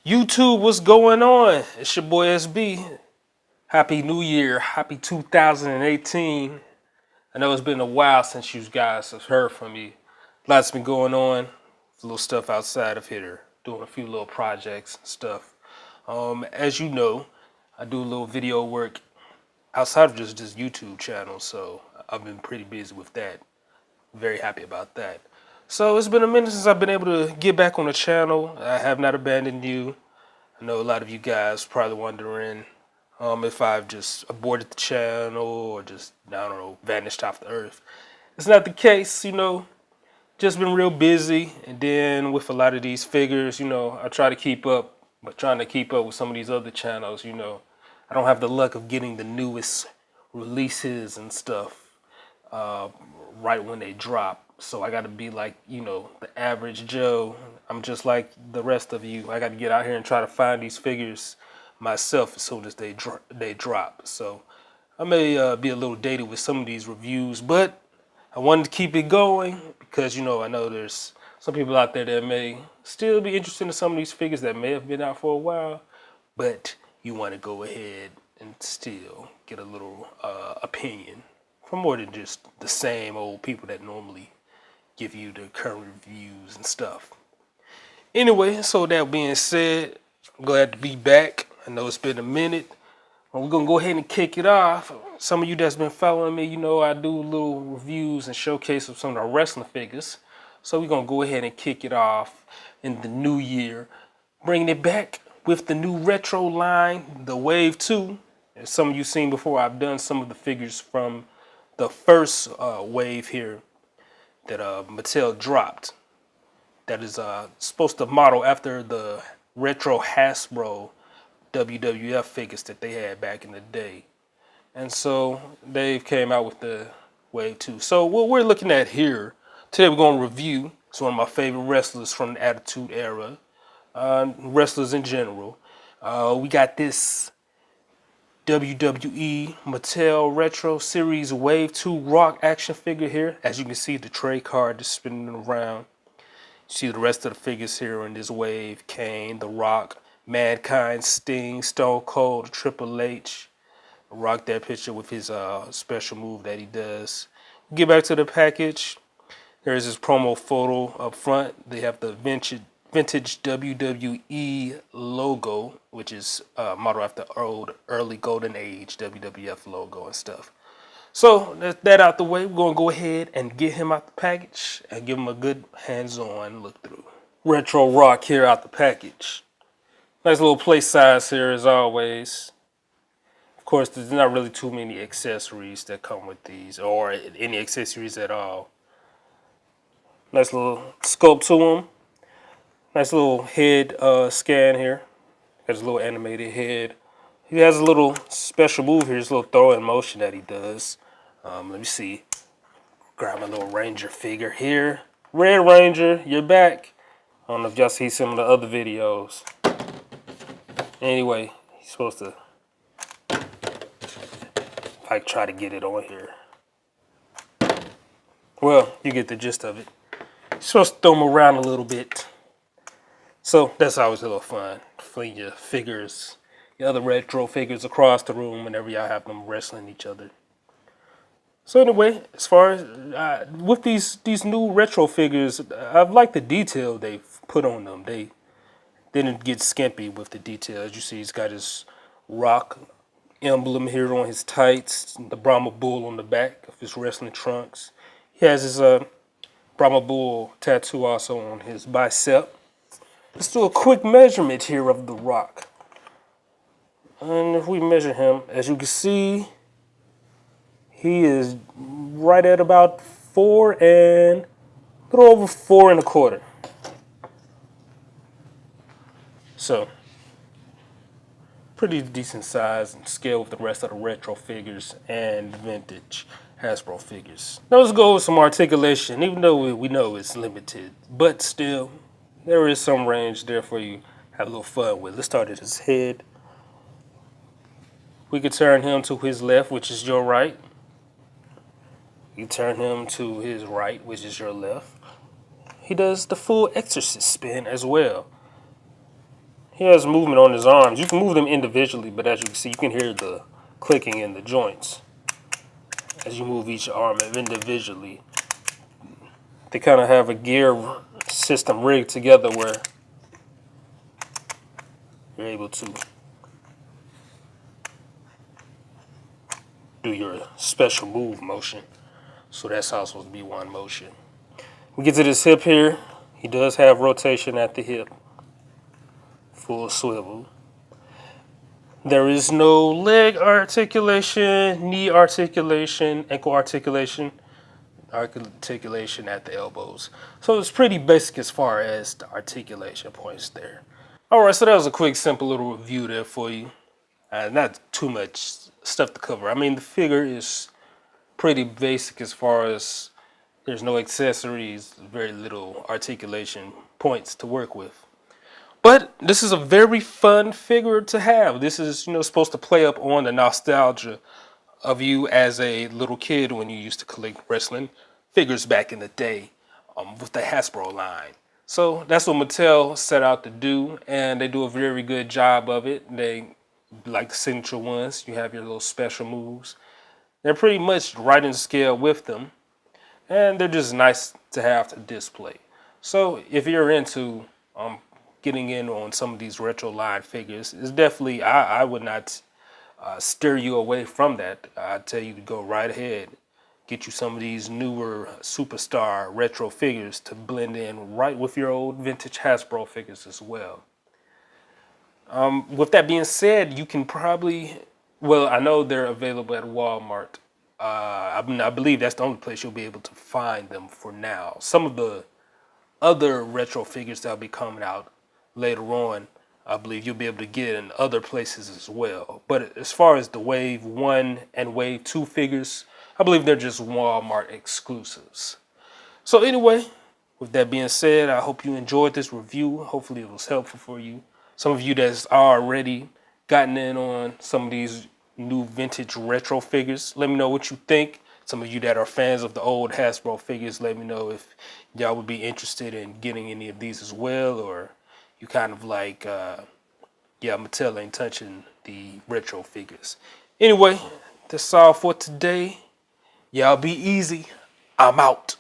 YouTube, what's going on? It's your boy SB. Happy New Year. Happy 2018. I know it's been a while since you guys have heard from me. Lots been going on. Little stuff outside of here. Doing a few little projects and stuff. As you know, I do a little video work outside of just this YouTube channel. So I've been pretty busy with that. Very happy about that. So it's been a minute since I've been able to get back on the channel. I have not abandoned you. I know a lot of you guys probably wondering if I've just aborted the channel or just, I don't know, vanished off the earth. It's not the case, just been real busy. And then with a lot of these figures, I try to keep up, but trying to keep up with some of these other channels, I don't have the luck of getting the newest releases and stuff right when they drop. So I got to be like, the average Joe. I'm just like the rest of you. I got to get out here and try to find these figures myself as soon as they drop. So I may be a little dated with some of these reviews, but I wanted to keep it going because, I know there's some people out there that may still be interested in some of these figures that may have been out for a while, but you want to go ahead and still get a little opinion from more than just the same old people that normally give you the current reviews and stuff. Anyway, so that being said, I'm glad to be back. I know it's been a minute. We're going to go ahead and kick it off. Some of you that's been following me, I do little reviews and showcase of some of the wrestling figures. So we're going to go ahead and kick it off in the new year, bringing it back with the new retro line, the Wave 2. As some of you seen before, I've done some of the figures from the first wave here that Mattel dropped. That is supposed to model after the retro Hasbro WWF figures that they had back in the day. And so they came out with the Wave 2. So what we're looking at here, today we're going to review, it's one of my favorite wrestlers from the Attitude Era, wrestlers in general. We got this WWE Mattel Retro Series Wave 2 Rock action figure here. As you can see, the tray card is spinning around. You see the rest of the figures here in this wave. Kane, The Rock, Mankind, Sting, Stone Cold, Triple H. Rock that picture with his special move that he does. Get back to the package. There's his promo photo up front. They have the vintage WWE logo, which is modeled after early Golden Age WWF logo and stuff. So that out the way, we're going to go ahead and get him out the package and give him a good hands-on look through. Retro Rock here out the package. Nice little play size here as always. Of course, there's not really too many accessories that come with these, or any accessories at all. Nice little sculpt to him. Nice little head scan here. Got his little animated head. He has a little special move here, his little throw-in motion that he does. Let me see. Grab my little Ranger figure here. Red Ranger, you're back. I don't know if y'all see some of the other videos. Anyway, he's supposed to try to get it on here. Well, you get the gist of it. You're supposed to throw him around a little bit. So that's always a little fun. Fling your figures, your other retro figures across the room whenever y'all have them wrestling each other. So anyway, as far as with these new retro figures, I've liked the detail they've put on them. They didn't get skimpy with the detail. As you see, he's got his Rock emblem here on his tights, the Brahma Bull on the back of his wrestling trunks. He has his Brahma Bull tattoo also on his bicep. Let's do a quick measurement here of the Rock. And if we measure him, as you can see, he is right at about a little over 4 1/4. So, pretty decent size and scale with the rest of the retro figures and vintage Hasbro figures. Now let's go with some articulation, even though we know it's limited, but still, there is some range there for you to have a little fun with. Let's start at his head. We could turn him to his left, which is your right. You turn him to his right, which is your left. He does the full exorcist spin as well. He has movement on his arms. You can move them individually, but as you can see, you can hear the clicking in the joints as you move each arm individually. They kind of have a gear system rigged together where you're able to do your special move motion. So that's how it's supposed to be one motion. We get to this hip here. He does have rotation at the hip. Full swivel. There is no leg articulation, knee articulation, ankle articulation at the elbows. So it's pretty basic as far as the articulation points there. Alright, so that was a quick, simple little review there for you. Not too much stuff to cover. I mean, the figure is pretty basic as far as there's no accessories, very little articulation points to work with. But this is a very fun figure to have. This is, supposed to play up on the nostalgia of you as a little kid when you used to collect wrestling figures back in the day with the Hasbro line. So that's what Mattel set out to do, and they do a very good job of it. They, like the signature ones, you have your little special moves. They're pretty much right in scale with them, and they're just nice to have to display. So if you're into getting in on some of these retro line figures, it's definitely, I would not steer you away from that. I'd tell you to go right ahead. Get you some of these newer superstar retro figures to blend in right with your old vintage Hasbro figures as well. With that being said, you can probably, well, I know they're available at Walmart. I believe that's the only place you'll be able to find them for now. Some of the other retro figures that'll be coming out later on, I believe you'll be able to get in other places as well. But as far as the Wave 1 and Wave 2 figures, I believe they're just Walmart exclusives. So anyway, with that being said, I hope you enjoyed this review. Hopefully it was helpful for you. Some of you that's already gotten in on some of these new vintage retro figures, let me know what you think. Some of you that are fans of the old Hasbro figures, let me know if y'all would be interested in getting any of these as well, or you kind of like, Mattel ain't touching the retro figures. Anyway, that's all for today. Y'all be easy. I'm out.